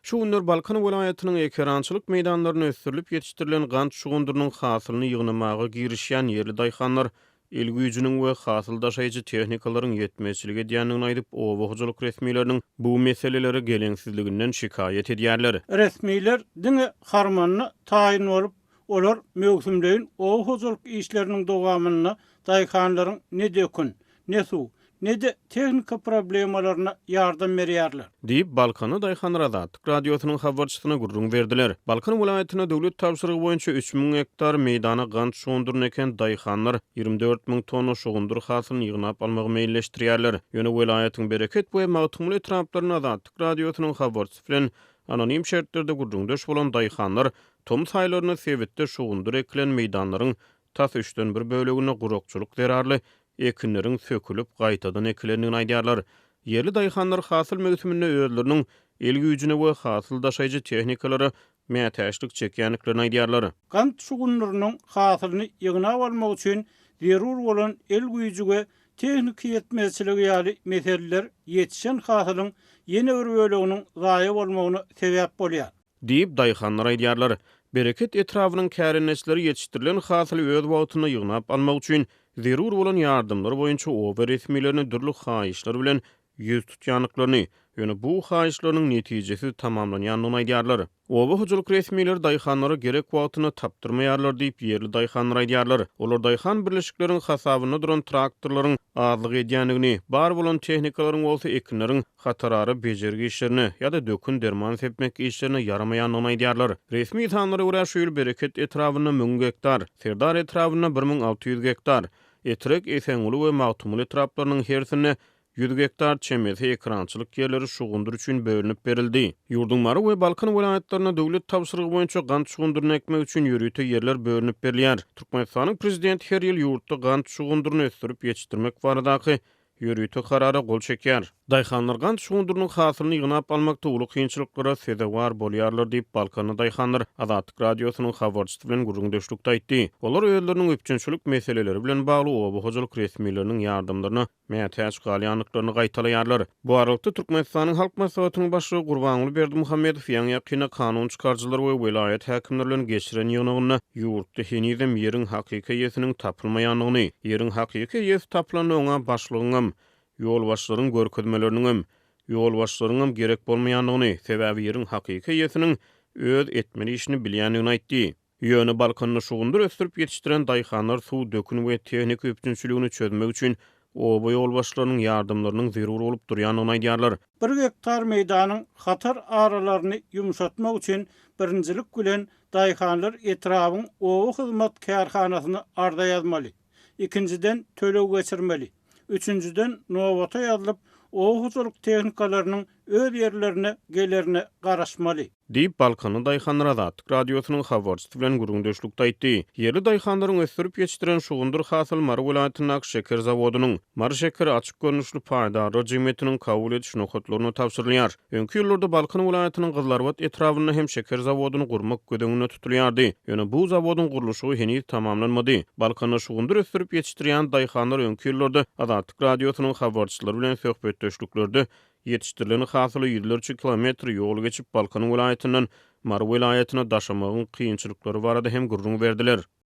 Şu günler Balkan welaýatynyň ekerançylyk meýdanlaryna ösürilip ýetişdirilen gant şugundurynyň hasylyny ýygnamaga girişýän ýerli daýhanlar el güýjüniň we hasyl daşaýjy tehnikalaryň ýetmezçiligi diýendigini aýdyp, owagyjylyk resmiýetleriniň bu meseleleri geleňsizliginden şikaýet edýärler. Resmiýetler diňe harmanyny taýin bolup, olar mögsümdeýin owagyjylyk işleriniň dowamyna daýhanlaryň ne dökün, ne suw, ne de tehnika problemalaryna ýardam berýärler. Diýip Balkany Daýhan Azatlyk radiosynyň habarçysyna gurrun berdiler. Balkan welaýatyna döwlet tapşyrygy boýunça 3000 hektar meýdana gant şugunduryny eken daýhanlar 24.000 tonna şugundur hasylyny ýygnap almagy meýilleşdirýärler. Ýöne welaýatyň bereket we magtymly etraplaryny Azatlyk radiosynyň habarçysy bilen anonim şertlerde gurrundaş bolan daýhanlar tom saýlaryny sebetde şugundur ekilen meýdanlaryň tas 3/1 bölegine gurukçylyk zerarly ekinleriň sökülüp gaýtadan ekilendigini aýdýarlar. Yerli daýhanlar hasyl mögsüminde özleriniň el güýjüne we hasyl daşaýjy tehnikalary mätäçlik çekýänliklerini aýdýarlar. Gant şugundurynyň hasylyny ýygnap almak üçin zerur bolan el güýjü we tehnika ýetmezçiligi ýaly meseleler ýetişen hasylyň ýene bir böleginiň zaýa bolmagyna sebäp bolýar. Diýip daýhanlar aýdýarlar. Bereket etrawynyň kärenleçleri ýetişdirilen hasyly öz wagtyna ýygnap almak üçin zerur bolan ýardymlar boýunça owa resmiýetlerini dürli haýyşlar bilen ýüz tutýanlyklaryny, ýöne bu haýyşlaryň netijesi tamamlanýanyny aýdýarlar. Owagyjylyk resmiýetleri daýhanlara gerek wagtyna tapdyrmaýarlar diýip ýerli daýhanlar aýdýarlar. Olar daýhan birleşikleriniň hasabyna duran traktorlaryň azlyk edýänligini, bar bolan tehnikalaryň bolsa ekinleriň hatarary bejergi işlerini ýa-da dökün derman sepmek işlerine yaramaýanyny aýdýarlar. Resmi sanlara görä şu ýyl bereket etrawyna 1000 hektar, Serdar etrawyna 1600 hektar, Etrek, Eseňuli we Magtymly etraplarynyň hersine 100 hektar çemezi ekrançylyk ýerleri şugundur üçin bölünip berildi. Ýurdun Mary we Balkan welaýatlaryna döwlet tapşyrygy boýunça gant şugunduryny ekmek üçin ýürüýte ýerler bölünip berilýär. Türkmenistanyň prezidenti her ýyl ýurtda gant şugunduryny ösdürip ýetişdirmek baradaky ýürüýte karara gol çekýär. Daýhanlar gant şugundurynyň hasylyny ýygnap almakda uly kynçylyklara sebäpdar bolýarlar diýip Balkany Daýhanlar Azatlyk radiosynyň habarçysy bilen gurrundaşlykda aýtdy. Olar özleriniň öpçünçilik meseleleri bilen bagly owagyjylyk resmiýetleriniň ýardymlaryny mätäç galýanlyklaryny gaýtalaýarlar. Bu aralykda Türkmenistanyň halk maslahatynyň başlygy Gurbanuly Berdimuhammedow ýa-ni ýakyna kanun çykarjylar we welaýat häkimleri bilen geçiren ýygynyny ýurtda henizem ýeriň hakyky ýesiniň tapylmaýanlygyny, ýeriň hakyky ýes tapylanyňa başlygyňam ýol başlaryň görkezmeleriniň ýol başlaryň gerek bolmaýanlygyny, sebäbi ýeriň hakyky ýesiniň öz etmeli işini bilýänligini aýtdy. Ýöne Balkanyny şugundur ösdürip ýetişdiren daýhanlar suw dökün we tehnika öpçünçiligini çözmek üçin oba ýol başlarynyň ýardymlarynyň zerur bolup durýanyny aýdýarlar. 1 hektar meýdanyň hatar aralaryny ýumşatmak üçin birinjilik bilen daýhanlar etrawyň owa hyzmat kärhanasyny arda ýazmaly. Ikinciden tölew geçirmeli. Üçüncüden nowata ýazylyp owagyjylyk tehnikalarynyň öz ýerlerine gelerine garaşmaly. Diýip Balkany Daýhanlar Azatlyk radiosynyň habarçysy bilen gurrundaşlykda aýtdy. Ýerli daýhanlaryň ösdürip ýetişdiren şugundur hasyl Mary welaýatynyň şeker zawodynyň Mary şeker açyk görnüşli paýdary jemgyýetiniň kabul ediş nokatlaryna tapşyrylýar. Öňki ýyllarda Balkan welaýatynyň Gyzlarbat etrawyna hem şeker zawodyny gurmak gödeňine tutulýardy. Ýöne bu zawodyň gurulşy heniz tamamlanmady. Balkany şugundur ösdürip ýetişdirýän daýhanlar öňki ýyllarda Azatlyk radiosynyň habarçylary bilen söhbetdeşliklerde ýetişdirilen hasyly ýyllarça kilometr ýol geçip Balkan welaýatynyň Mary welaýatyna daşamagyň kynçylyklary barada hem gurrun berdiler.